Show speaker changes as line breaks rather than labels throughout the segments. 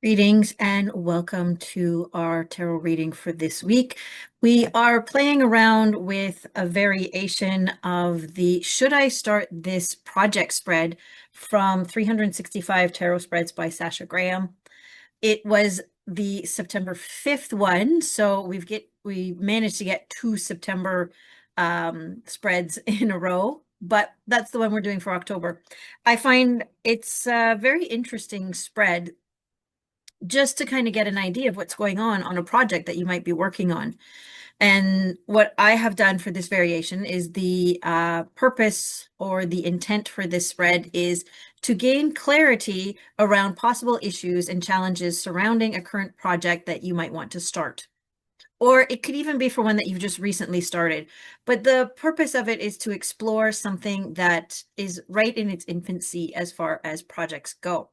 Greetings and welcome to our tarot reading for this week. We are playing around with a variation of the Should I Start This Project spread from 365 Tarot Spreads by Sasha Graham. It was the September 5th one, so we managed to get two September spreads in a row, but that's the one we're doing for October. I find it's a very interesting spread just to kind of get an idea of what's going on a project that you might be working on. And what I have done for this variation is the purpose or the intent for this spread is to gain clarity around possible issues and challenges surrounding a current project that you might want to start. Or it could even be for one that you've just recently started. But the purpose of it is to explore something that is right in its infancy as far as projects go.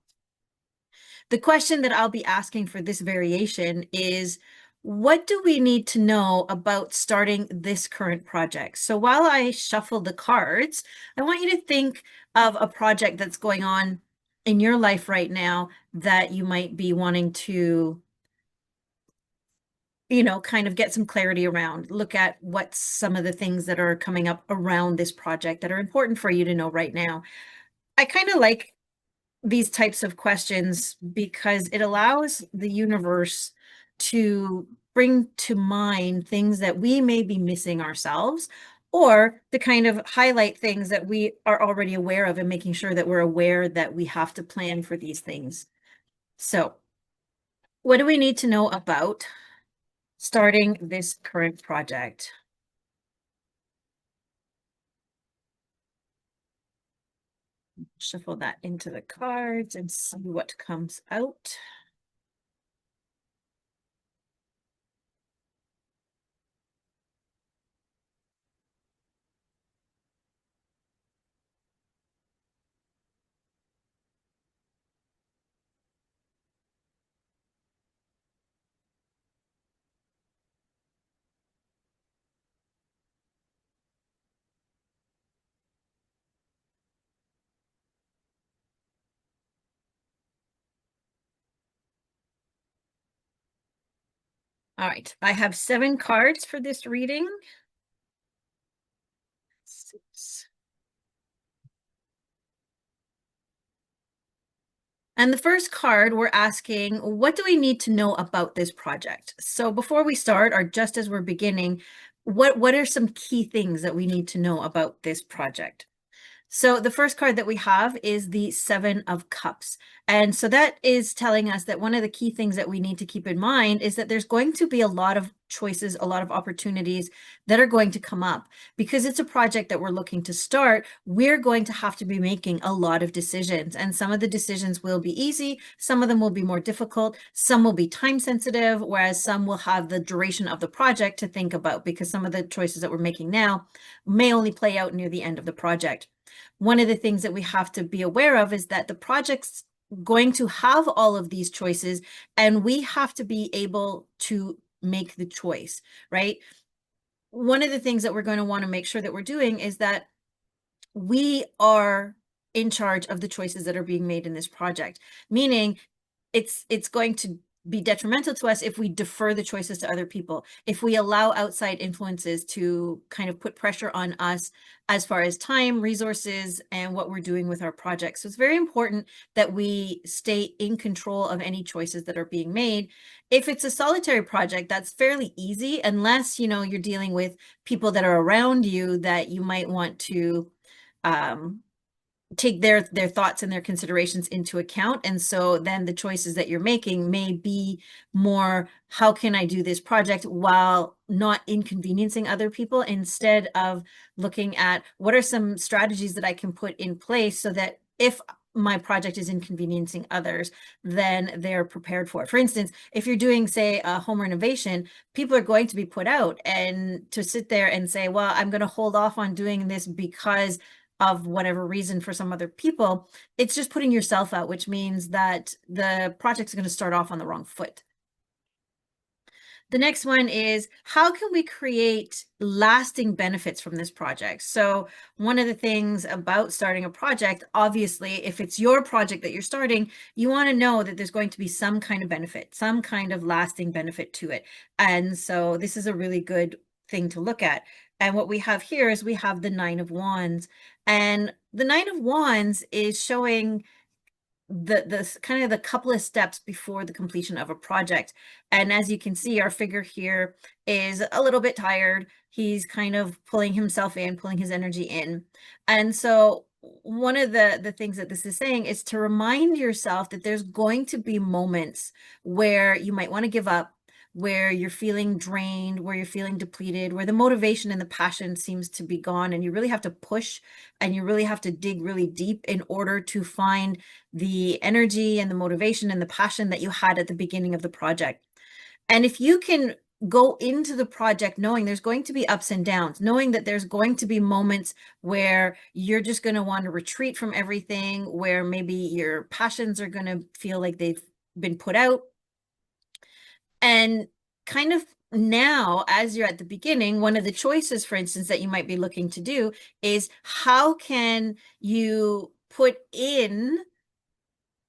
The question that I'll be asking for this variation is, what do we need to know about starting this current project? So while I shuffle the cards, I want you to think of a project that's going on in your life right now that you might be wanting to, kind of get some clarity around. Look at what's some of the things that are coming up around this project that are important for you to know right now. I kind of like these types of questions because it allows the universe to bring to mind things that we may be missing ourselves, or to kind of highlight things that we are already aware of and making sure that we're aware that we have to plan for these things. So, what do we need to know about starting this current project? Shuffle that into the cards and see what comes out. All right, I have 7 cards for this reading. 6. And the first card, we're asking, what do we need to know about this project? So before we start, or just as we're beginning, what are some key things that we need to know about this project? So the first card that we have is the 7 of Cups. And so that is telling us that one of the key things that we need to keep in mind is that there's going to be a lot of choices, a lot of opportunities that are going to come up. Because it's a project that we're looking to start, we're going to have to be making a lot of decisions. And some of the decisions will be easy, some of them will be more difficult, some will be time sensitive, whereas some will have the duration of the project to think about, because some of the choices that we're making now may only play out near the end of the project. One of the things that we have to be aware of is that the project's going to have all of these choices, and we have to be able to make the choice, right? One of the things that we're going to want to make sure that we're doing is that we are in charge of the choices that are being made in this project, meaning it's going to be detrimental to us if we defer the choices to other people, if we allow outside influences to kind of put pressure on us as far as time, resources, and what we're doing with our projects. So it's very important that we stay in control of any choices that are being made. If it's a solitary project, that's fairly easy, unless, you're dealing with people that are around you that you might want to take their thoughts and their considerations into account. And so then the choices that you're making may be more, how can I do this project while not inconveniencing other people, instead of looking at what are some strategies that I can put in place so that if my project is inconveniencing others, then they're prepared for it. For instance, if you're doing, say, a home renovation, people are going to be put out, and to sit there and say, well, I'm going to hold off on doing this because of whatever reason for some other people, it's just putting yourself out, which means that the project's going to start off on the wrong foot. The next one is, how can we create lasting benefits from this project? So one of the things about starting a project, obviously, if it's your project that you're starting, you want to know that there's going to be some kind of benefit, some kind of lasting benefit to it. And so this is a really good thing to look at. And what we have here is we have the Nine of Wands. And the Nine of Wands is showing the kind of the couple of steps before the completion of a project. And as you can see, our figure here is a little bit tired. He's kind of pulling himself in, pulling his energy in. And so one of the things that this is saying is to remind yourself that there's going to be moments where you might want to give up, where you're feeling drained, where you're feeling depleted, where the motivation and the passion seems to be gone, and you really have to push and you really have to dig really deep in order to find the energy and the motivation and the passion that you had at the beginning of the project. And if you can go into the project knowing there's going to be ups and downs, knowing that there's going to be moments where you're just going to want to retreat from everything, where maybe your passions are going to feel like they've been put out, and kind of now, as you're at the beginning, one of the choices, for instance, that you might be looking to do is, how can you put in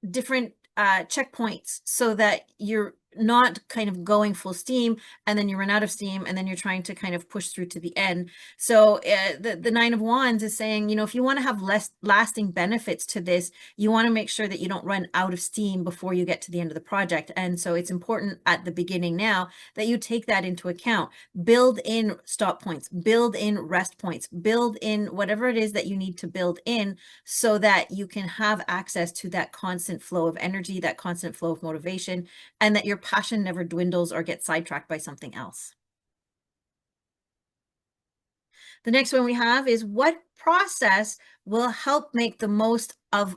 different checkpoints so that you're not kind of going full steam and then you run out of steam and then you're trying to kind of push through to the end. So the Nine of Wands is saying, you know, if you want to have less lasting benefits to this, you want to make sure that you don't run out of steam before you get to the end of the project. And so it's important at the beginning now that you take that into account. Build in stop points, build in rest points, build in whatever it is that you need to build in so that you can have access to that constant flow of energy, that constant flow of motivation, and that your passion never dwindles or gets sidetracked by something else. The next one we have is, what process will help make the most of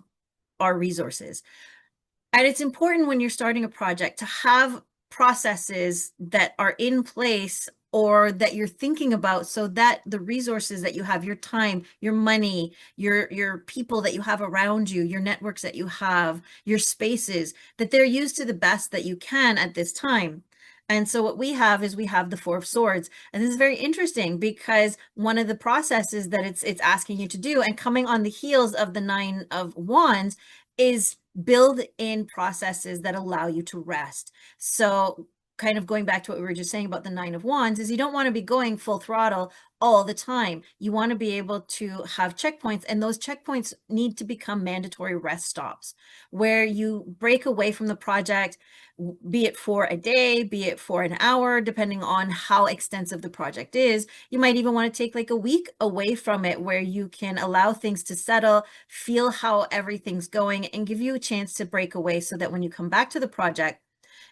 our resources? And it's important when you're starting a project to have processes that are in place or that you're thinking about, so that the resources that you have, your time, your money, your people that you have around you, your networks that you have, your spaces, that they're used to the best that you can at this time. And so what we have is we have the Four of Swords. And this is very interesting because one of the processes that it's asking you to do, and coming on the heels of the Nine of Wands, is build in processes that allow you to rest. So kind of going back to what we were just saying about the Nine of Wands, is you don't want to be going full throttle all the time. You want to be able to have checkpoints, and those checkpoints need to become mandatory rest stops where you break away from the project, be it for a day, be it for an hour, depending on how extensive the project is. You might even want to take like a week away from it where you can allow things to settle, feel how everything's going, and give you a chance to break away so that when you come back to the project,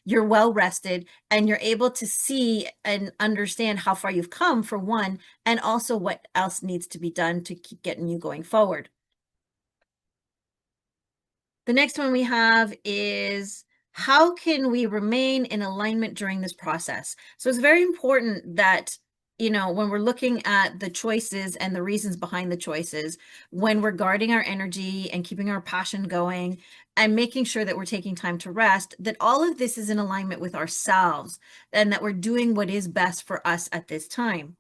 you're well rested and you're able to see and understand how far you've come, for one, and also what else needs to be done to keep getting you going forward. The next one we have is, how can we remain in alignment during this process? So it's very important that, you know, when we're looking at the choices and the reasons behind the choices, when we're guarding our energy and keeping our passion going and making sure that we're taking time to rest, that all of this is in alignment with ourselves and that we're doing what is best for us at this time.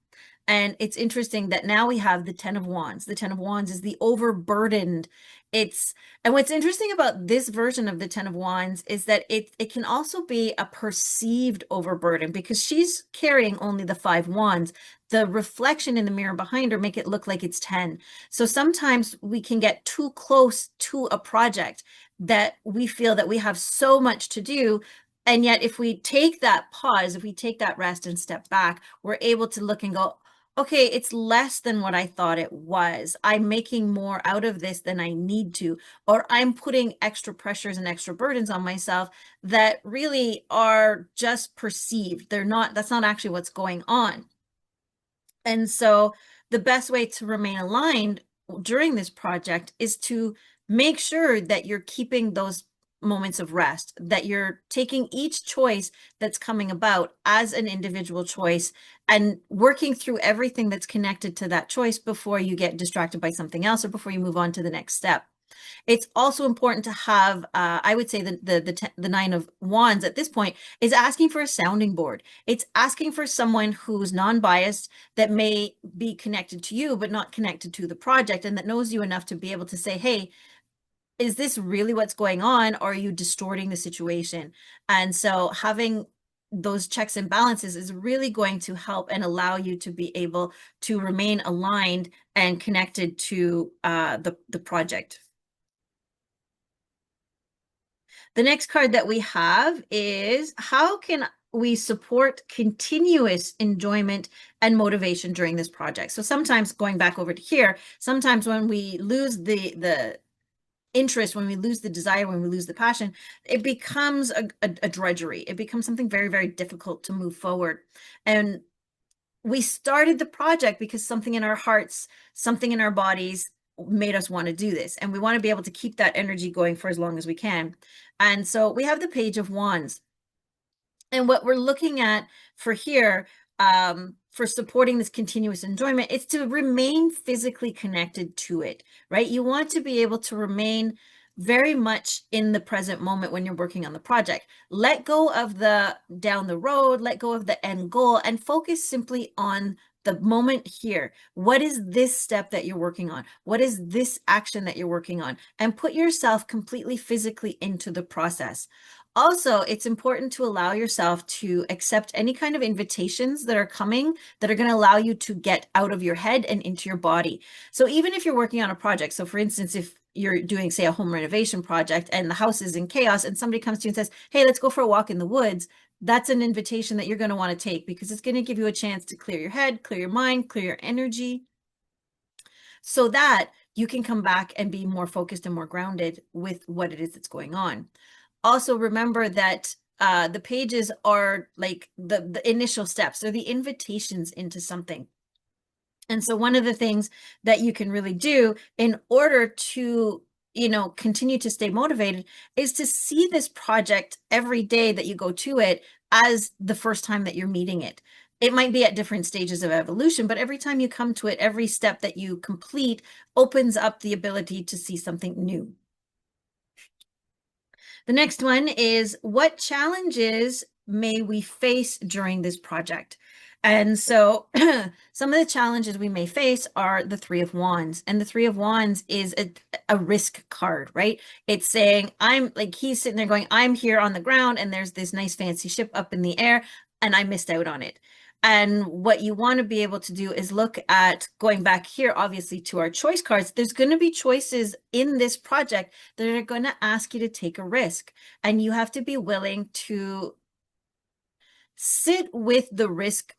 And it's interesting that now we have the Ten of Wands. The Ten of Wands is the overburdened. And what's interesting about this version of the Ten of Wands is that it can also be a perceived overburden, because she's carrying only the Five Wands. The reflection in the mirror behind her make it look like it's 10. So sometimes we can get too close to a project that we feel that we have so much to do. And yet if we take that pause, if we take that rest and step back, we're able to look and go, okay, it's less than what I thought it was. I'm making more out of this than I need to, or I'm putting extra pressures and extra burdens on myself that really are just perceived. That's not actually what's going on. And so the best way to remain aligned during this project is to make sure that you're keeping those moments of rest, that you're taking each choice that's coming about as an individual choice and working through everything that's connected to that choice before you get distracted by something else or before you move on to the next step. It's also important to have, I would say the Nine of Wands at this point is asking for a sounding board. It's asking for someone who's non-biased, that may be connected to you, but not connected to the project, and that knows you enough to be able to say, hey, is this really what's going on, or are you distorting the situation? And so having those checks and balances is really going to help and allow you to be able to remain aligned and connected to the project. The next card that we have is, how can we support continuous enjoyment and motivation during this project? So sometimes, going back over to here, sometimes when we lose the interest, when we lose the desire, when we lose the passion, it becomes a drudgery. It becomes something very, very difficult to move forward. And we started the project because something in our hearts, something in our bodies made us want to do this. And we want to be able to keep that energy going for as long as we can. And so we have the Page of Wands. And what we're looking at for here, for supporting this continuous enjoyment, is to remain physically connected to it, right? You want to be able to remain very much in the present moment when you're working on the project. Let go of the down the road, let go of the end goal, and focus simply on the moment here. What is this step that you're working on? What is this action that you're working on? And put yourself completely physically into the process. Also, it's important to allow yourself to accept any kind of invitations that are coming that are going to allow you to get out of your head and into your body. So even if you're working on a project, so for instance, if you're doing, say, a home renovation project and the house is in chaos and somebody comes to you and says, hey, let's go for a walk in the woods, that's an invitation that you're going to want to take, because it's going to give you a chance to clear your head, clear your mind, clear your energy, so that you can come back and be more focused and more grounded with what it is that's going on. Also, remember that the pages are like the initial steps. They're the invitations into something. And so one of the things that you can really do in order to, continue to stay motivated, is to see this project every day that you go to it as the first time that you're meeting it. It might be at different stages of evolution, but every time you come to it, every step that you complete opens up the ability to see something new. The next one is, what challenges may we face during this project? And so some of the challenges we may face are the Three of Wands. And the Three of Wands is a risk card, right? It's saying, he's sitting there going, I'm here on the ground and there's this nice fancy ship up in the air and I missed out on it. And what you want to be able to do is look at, going back here, obviously, to our choice cards. There's going to be choices in this project that are going to ask you to take a risk. And you have to be willing to sit with the risk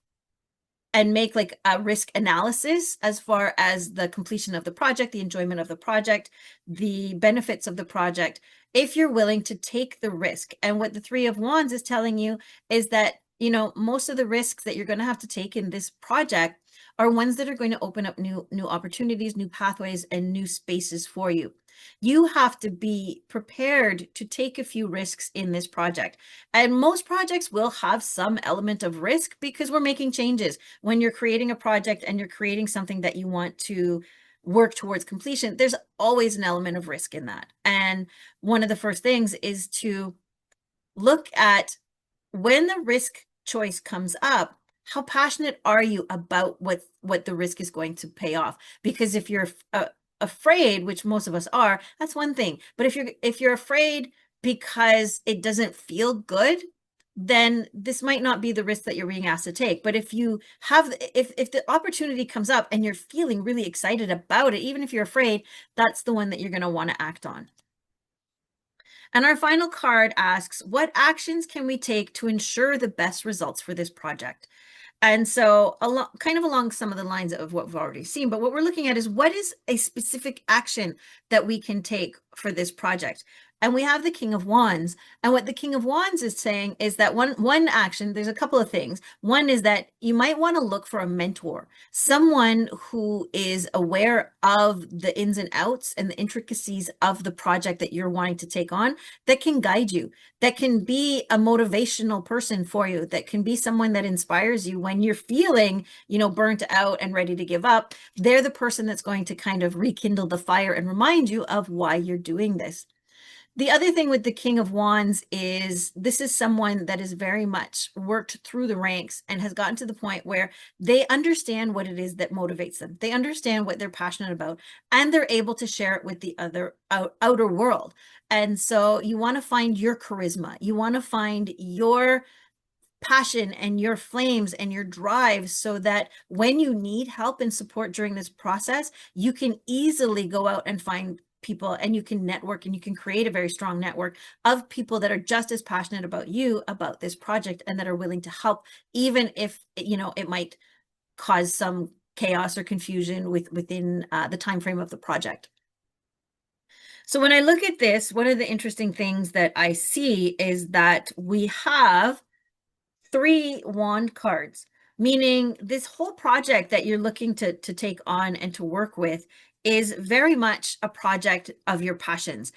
and make like a risk analysis as far as the completion of the project, the enjoyment of the project, the benefits of the project, if you're willing to take the risk. And what the Three of Wands is telling you is that, most of the risks that you're going to have to take in this project are ones that are going to open up new opportunities, new pathways, and new spaces for you. You have to be prepared to take a few risks in this project. And most projects will have some element of risk because we're making changes. When you're creating a project and you're creating something that you want to work towards completion, there's always an element of risk in that. And one of the first things is to look at, when the risk choice comes up, how passionate are you about what the risk is going to pay off? Because if you're afraid, which most of us are, that's one thing. But if you're afraid because it doesn't feel good, then this might not be the risk that you're being asked to take. But if you have, if the opportunity comes up and you're feeling really excited about it, even if you're afraid, that's the one that you're going to want to act on. And our final card asks, what actions can we take to ensure the best results for this project? And so kind of along some of the lines of what we've already seen, but what we're looking at is, what is a specific action that we can take for this project? And we have the King of Wands. And what the King of Wands is saying is that one action, there's a couple of things. One is that you might want to look for a mentor, someone who is aware of the ins and outs and the intricacies of the project that you're wanting to take on, that can guide you, that can be a motivational person for you, that can be someone that inspires you when you're feeling, burnt out and ready to give up. They're the person that's going to kind of rekindle the fire and remind you of why you're doing this. The other thing with the King of Wands is this is someone that is very much worked through the ranks and has gotten to the point where they understand what it is that motivates them. They understand what they're passionate about, and they're able to share it with the other outer world. And so you want to find your charisma. You want to find your passion and your flames and your drive so that when you need help and support during this process, you can easily go out and find people, and you can network, and you can create a very strong network of people that are just as passionate about you, about this project, and that are willing to help, even if it might cause some chaos or confusion within the time frame of the project. So when I look at this, one of the interesting things that I see is that we have 3 wand cards, meaning this whole project that you're looking to take on and to work with is very much a project of your passions.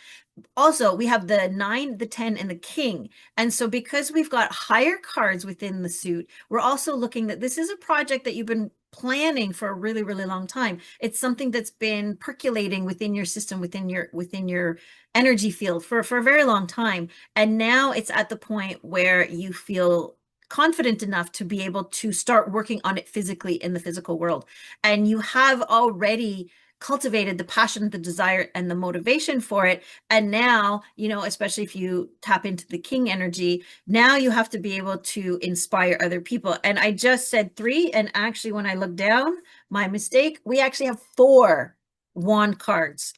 Also, we have the 9, the 10, and the king. And so because we've got higher cards within the suit, we're also looking that this is a project that you've been planning for a really, really long time. It's something that's been percolating within your system, within your energy field for a very long time. And now it's at the point where you feel confident enough to be able to start working on it physically in the physical world. And you have already cultivated the passion, the desire, and the motivation for it. And now, especially if you tap into the king energy, now you have to be able to inspire other people. And I just said 3, and actually when I look down, my mistake, we actually have 4 wand cards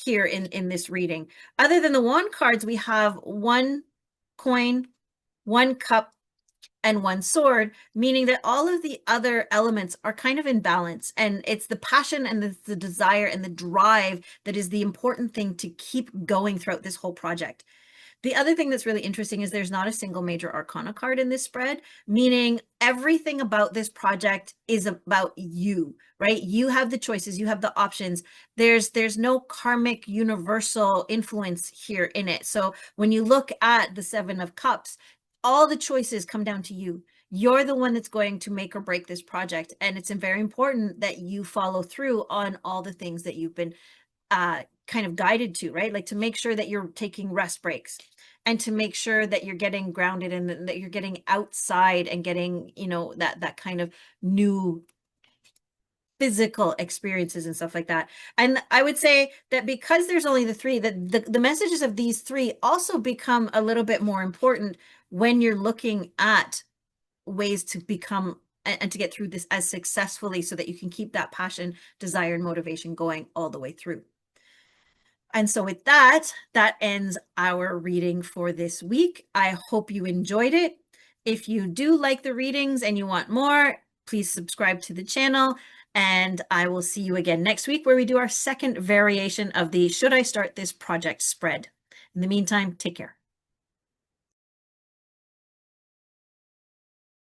here in this reading. Other than the wand cards, we have 1 coin, 1 cup, and 1 sword, meaning that all of the other elements are kind of in balance. And it's the passion and the desire and the drive that is the important thing to keep going throughout this whole project. The other thing that's really interesting is there's not a single major arcana card in this spread, meaning everything about this project is about you, right? You have the choices, you have the options. There's no karmic universal influence here in it. So when you look at the 7 of Cups, all the choices come down to you. You're the one that's going to make or break this project. And it's very important that you follow through on all the things that you've been kind of guided to, right? Like to make sure that you're taking rest breaks, and to make sure that you're getting grounded and that you're getting outside and getting, that kind of new physical experiences and stuff like that. And I would say that because there's only the 3, that the messages of these 3 also become a little bit more important when you're looking at ways to become and to get through this as successfully, so that you can keep that passion, desire, and motivation going all the way through. And so with that ends our reading for this week. I hope you enjoyed it. If you do like the readings and you want more, please subscribe to the channel. And I will see you again next week, where we do our second variation of the Should I Start This Project spread. In the meantime, take care.